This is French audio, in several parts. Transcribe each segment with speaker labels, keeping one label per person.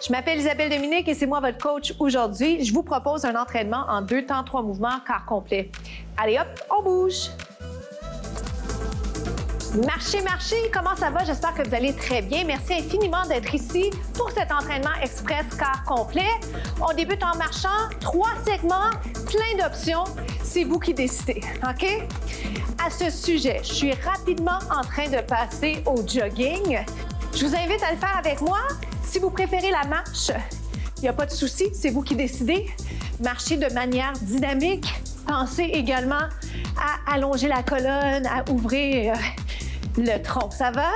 Speaker 1: Je m'appelle Isabelle Dominique et c'est moi votre coach aujourd'hui. Je vous propose un entraînement en 2 temps, 3 mouvements, quart complet. Allez hop, on bouge! Marchez, marchez! Comment ça va? J'espère que vous allez très bien. Merci infiniment d'être ici pour cet entraînement express quart complet. On débute en marchant, 3 segments, plein d'options. C'est vous qui décidez, OK? À ce sujet, je suis rapidement en train de passer au jogging. Je vous invite à le faire avec moi. Si vous préférez la marche, il n'y a pas de souci, c'est vous qui décidez. Marchez de manière dynamique. Pensez également à allonger la colonne, à ouvrir le tronc. Ça va?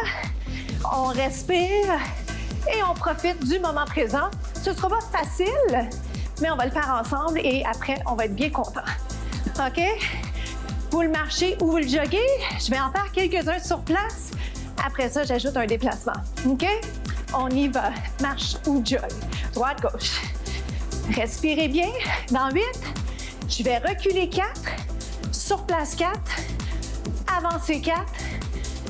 Speaker 1: On respire et on profite du moment présent. Ce ne sera pas facile, mais on va le faire ensemble et après, on va être bien content. OK? Vous le marchez ou vous le joguez. Je vais en faire quelques-uns sur place. Après ça, j'ajoute un déplacement. OK? On y va. Marche ou jog. Droite, gauche. Respirez bien. Dans 8, je vais reculer 4. Sur place 4. Avancer 4.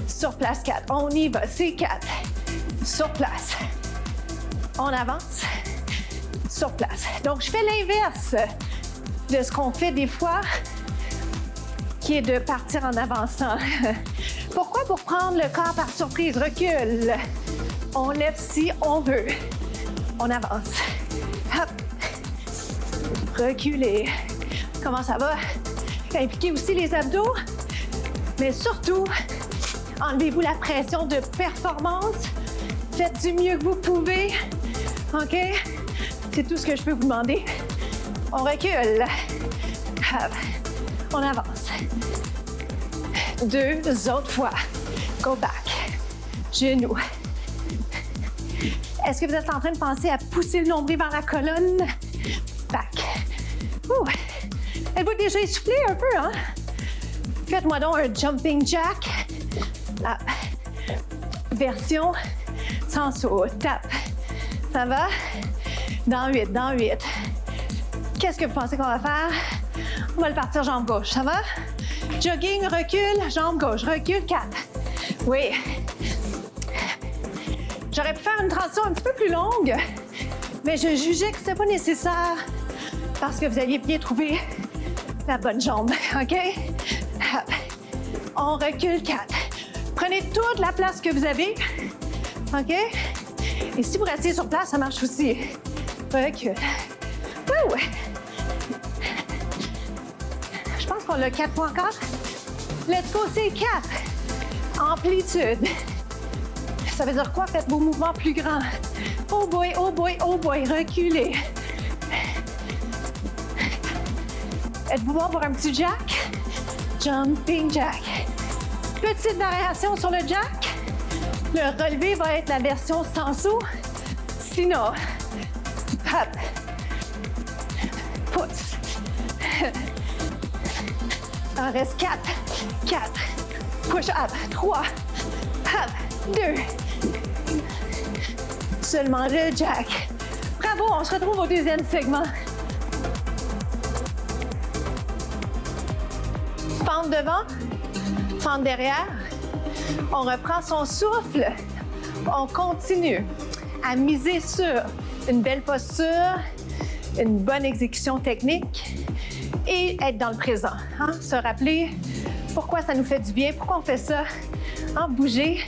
Speaker 1: Sur place 4. On y va. C'est 4. Sur place. On avance. Sur place. Donc, je fais l'inverse de ce qu'on fait des fois, qui est de partir en avançant. Pourquoi? Pour prendre le corps par surprise. Recule. On lève si on veut. On avance. Hop. Reculez. Comment ça va? Impliquez aussi les abdos. Mais surtout, enlevez-vous la pression de performance. Faites du mieux que vous pouvez. OK? C'est tout ce que je peux vous demander. On recule. Hop. On avance. 2 autres fois. Go back. Genoux. Est-ce que vous êtes en train de penser à pousser le nombril vers la colonne? Back. Ouh. Êtes-vous déjà essoufflé un peu, hein? Faites-moi donc un jumping jack. Là. Version sans saut. Tape. Ça va? Dans 8, dans 8. Qu'est-ce que vous pensez qu'on va faire? On va le partir jambe gauche. Ça va? Jogging, recule, jambe gauche. Recule, 4. Oui. J'aurais pu faire une transition un petit peu plus longue, mais je jugeais que ce n'était pas nécessaire parce que vous aviez bien trouvé la bonne jambe. OK? Hop. On recule 4. Prenez toute la place que vous avez. OK? Et si vous restez sur place, ça marche aussi. Recule. Ouh. Je pense qu'on l'a 4 fois encore. Let's go, c'est 4. Amplitude. Ça veut dire quoi? Faites vos mouvements plus grands. Oh boy, oh boy, oh boy. Reculez. Êtes-vous bon pour un petit jack? Jumping jack. Petite variation sur le jack. Le relevé va être la version sans saut. Sinon, hop. Pousse. Il en reste 4. 4. Push up. 3. Hop. 2. Seulement le jack. Bravo, on se retrouve au deuxième segment. Fente devant, fente derrière. On reprend son souffle. On continue à miser sur une belle posture, une bonne exécution technique et être dans le présent. Hein? Se rappeler pourquoi ça nous fait du bien, pourquoi on fait ça. Hein? Bouger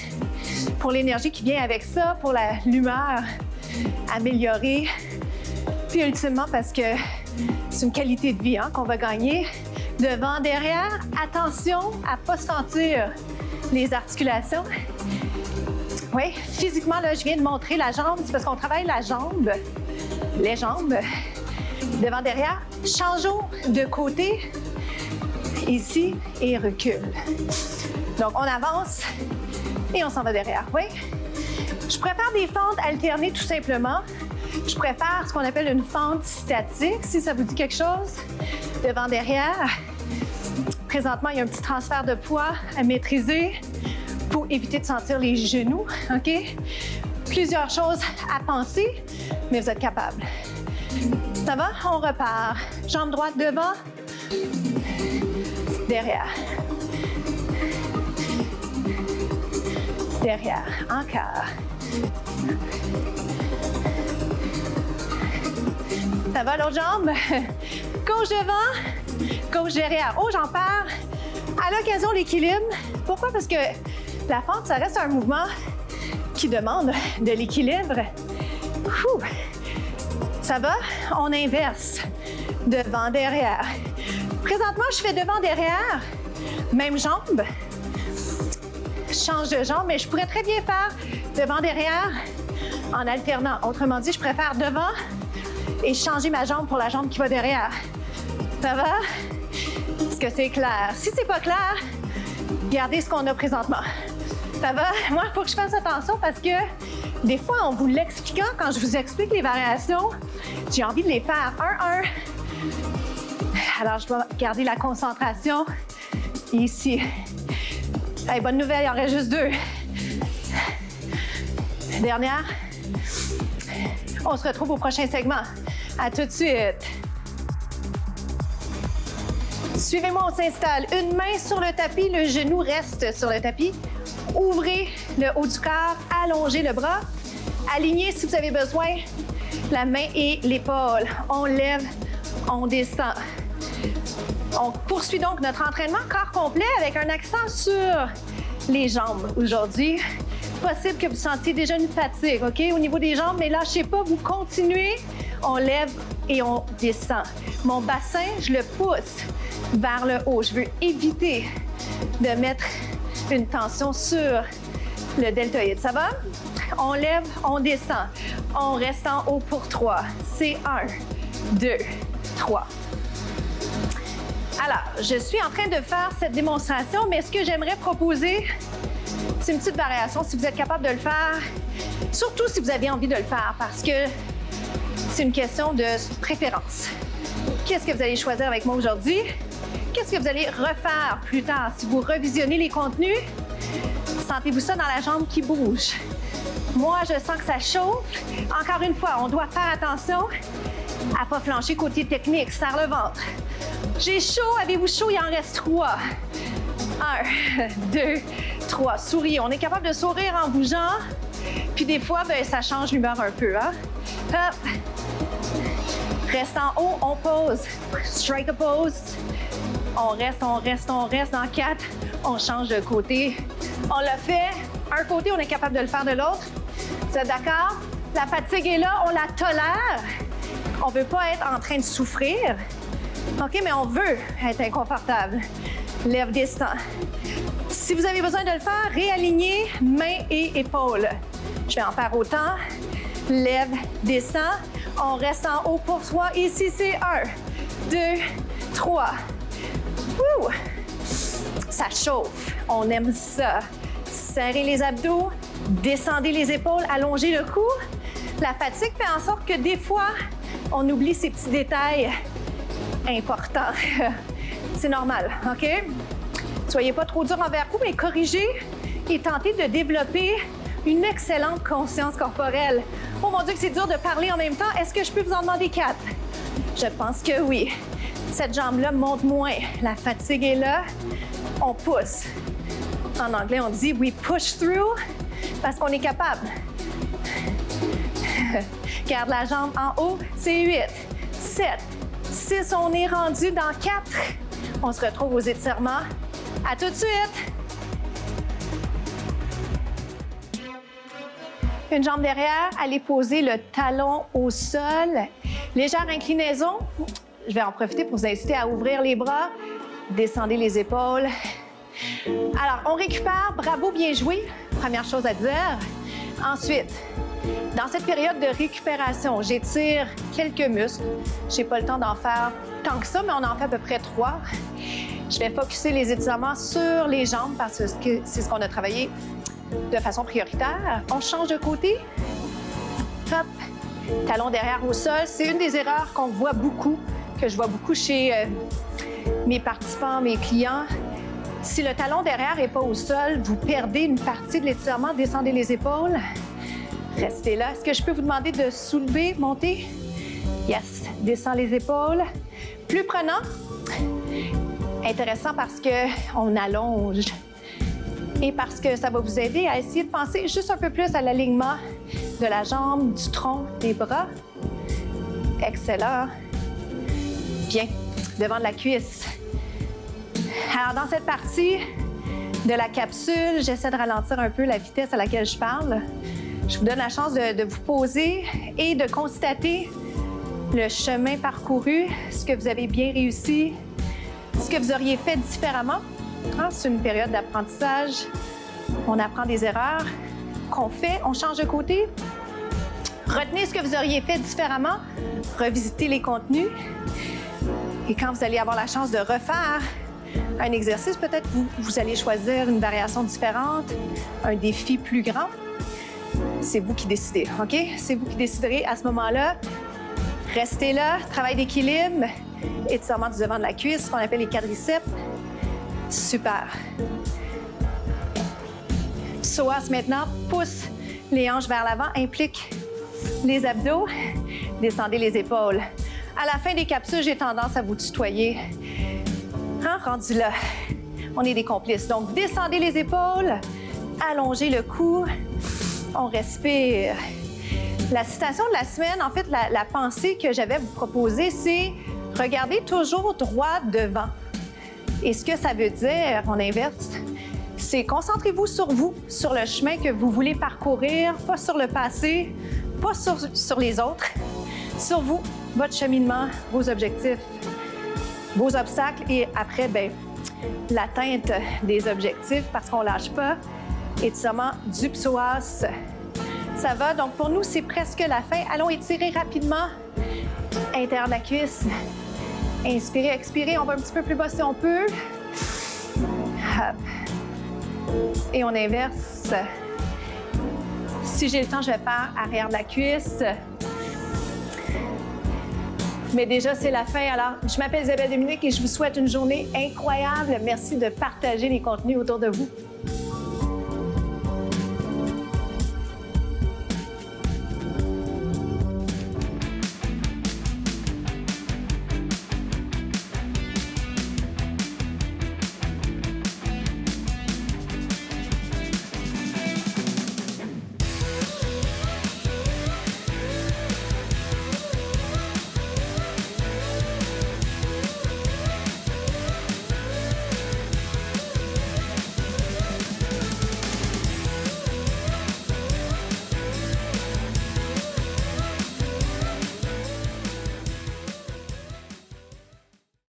Speaker 1: pour l'énergie qui vient avec ça, pour l'humeur améliorée. Puis ultimement parce que c'est une qualité de vie hein, qu'on va gagner. Devant, derrière, attention à ne pas sentir les articulations. Oui, physiquement, là, je viens de montrer la jambe. C'est parce qu'on travaille la jambe, les jambes. Devant, derrière. Changeons de côté, ici, et recule. Donc, on avance et on s'en va derrière. Oui? Je préfère des fentes alternées tout simplement. Je préfère ce qu'on appelle une fente statique, si ça vous dit quelque chose. Devant, derrière. Présentement, il y a un petit transfert de poids à maîtriser pour éviter de sentir les genoux. OK? Plusieurs choses à penser, mais vous êtes capable. Ça va? On repart. Jambe droite devant. Derrière. Derrière. Encore. Ça va, l'autre jambe? Gauche devant, gauche derrière. Oh, j'en perds. À l'occasion, l'équilibre. Pourquoi? Parce que la fente, ça reste un mouvement qui demande de l'équilibre. Ça va? On inverse. Devant, derrière. Présentement, je fais devant, derrière. Même jambe. Je change de jambe, mais je pourrais très bien faire devant, derrière en alternant. Autrement dit, je préfère devant et changer ma jambe pour la jambe qui va derrière. Ça va? Est-ce que c'est clair? Si c'est pas clair, regardez ce qu'on a présentement. Ça va? Moi, il faut que je fasse attention parce que des fois, en vous l'expliquant, quand je vous explique les variations, j'ai envie de les faire un. Alors, je vais garder la concentration ici. Hey, bonne nouvelle, il en reste juste 2. Dernière. On se retrouve au prochain segment. À tout de suite. Suivez-moi, on s'installe. Une main sur le tapis, le genou reste sur le tapis. Ouvrez le haut du corps, allongez le bras. Alignez si vous avez besoin la main et l'épaule. On lève, on descend. On poursuit donc notre entraînement corps complet avec un accent sur les jambes aujourd'hui. Possible que vous sentiez déjà une fatigue, OK, au niveau des jambes, mais lâchez pas, vous continuez. On lève et on descend. Mon bassin, je le pousse vers le haut. Je veux éviter de mettre une tension sur le deltoïde. Ça va? On lève, on descend. On reste en haut pour 3. C'est 1, 2, 3. Alors, je suis en train de faire cette démonstration, mais ce que j'aimerais proposer, c'est une petite variation si vous êtes capable de le faire, surtout si vous avez envie de le faire, parce que c'est une question de préférence. Qu'est-ce que vous allez choisir avec moi aujourd'hui? Qu'est-ce que vous allez refaire plus tard? Si vous revisionnez les contenus, sentez-vous ça dans la jambe qui bouge? Moi, je sens que ça chauffe. Encore une fois, on doit faire attention à ne pas flancher côté technique, serre le ventre. J'ai chaud, avez-vous chaud? Il en reste 3. 1, 2, 3. Souriez. On est capable de sourire en bougeant. Puis des fois, ben, ça change l'humeur un peu. Hein? Hop. Reste en haut, on pose. Strike a pose. On reste. Dans 4, on change de côté. On l'a fait. Un côté, on est capable de le faire de l'autre. Vous êtes d'accord? La fatigue est là, on la tolère. On ne veut pas être en train de souffrir. OK, mais on veut être inconfortable. Lève, descend. Si vous avez besoin de le faire, réalignez mains et épaules. Je vais en faire autant. Lève, descend. On reste en haut pour 3. Ici, c'est 1, 2, 3. Ouh! Ça chauffe. On aime ça. Serrez les abdos, descendez les épaules, allongez le cou. La fatigue fait en sorte que des fois, on oublie ces petits détails importants. C'est normal, OK? Soyez pas trop dur envers vous, mais corrigez et tentez de développer une excellente conscience corporelle. Oh mon Dieu, que c'est dur de parler en même temps. Est-ce que je peux vous en demander 4? Je pense que oui. Cette jambe-là monte moins. La fatigue est là. On pousse. En anglais, on dit « we push through » parce qu'on est capable. Garde la jambe en haut, c'est 8, 7, 6, on est rendu dans 4. On se retrouve aux étirements. À tout de suite! Une jambe derrière, allez poser le talon au sol. Légère inclinaison. Je vais en profiter pour vous inciter à ouvrir les bras. Descendez les épaules. Alors, on récupère. Bravo, bien joué. Première chose à dire. Ensuite, dans cette période de récupération, j'étire quelques muscles. Je n'ai pas le temps d'en faire tant que ça, mais on en fait à peu près 3. Je vais focusser les étirements sur les jambes parce que c'est ce qu'on a travaillé de façon prioritaire. On change de côté. Hop. Talon derrière au sol. C'est une des erreurs qu'on voit beaucoup, que je vois beaucoup chez mes participants, mes clients. Si le talon derrière n'est pas au sol, vous perdez une partie de l'étirement. Descendez les épaules. Restez là. Est-ce que je peux vous demander de soulever, monter? Yes. Descends les épaules. Plus prenant. Intéressant parce qu'on allonge et parce que ça va vous aider à essayer de penser juste un peu plus à l'alignement de la jambe, du tronc, des bras. Excellent. Bien. Devant de la cuisse. Alors, dans cette partie de la capsule, j'essaie de ralentir un peu la vitesse à laquelle je parle. Je vous donne la chance de vous poser et de constater le chemin parcouru, ce que vous avez bien réussi, ce que vous auriez fait différemment. C'est une période d'apprentissage. On apprend des erreurs qu'on fait, on change de côté. Retenez ce que vous auriez fait différemment, revisitez les contenus. Et quand vous allez avoir la chance de refaire un exercice, peut-être vous allez choisir une variation différente, un défi plus grand. C'est vous qui décidez, OK? C'est vous qui déciderez à ce moment-là. Restez là, travail d'équilibre, étirement du devant de la cuisse, ce qu'on appelle les quadriceps. Super. Psoas maintenant, pousse les hanches vers l'avant, implique les abdos, descendez les épaules. À la fin des capsules, j'ai tendance à vous tutoyer. Rendu là, on est des complices. Donc, descendez les épaules, allongez le cou, on respire. La citation de la semaine, en fait, la pensée que j'avais à vous proposer, c'est « Regardez toujours droit devant ». Et ce que ça veut dire, on inverse, c'est concentrez-vous sur vous, sur le chemin que vous voulez parcourir, pas sur le passé, pas sur les autres, sur vous, votre cheminement, vos objectifs, vos obstacles et après, l'atteinte des objectifs parce qu'on ne lâche pas. Étirement du psoas. Ça va, donc pour nous, c'est presque la fin. Allons étirer rapidement. Intérieur de la cuisse. Inspirez, expirez. On va un petit peu plus bas si on peut. Hop. Et on inverse. Si j'ai le temps, je vais faire arrière de la cuisse. Mais déjà, c'est la fin. Alors, je m'appelle Isabelle Dominique et je vous souhaite une journée incroyable. Merci de partager les contenus autour de vous.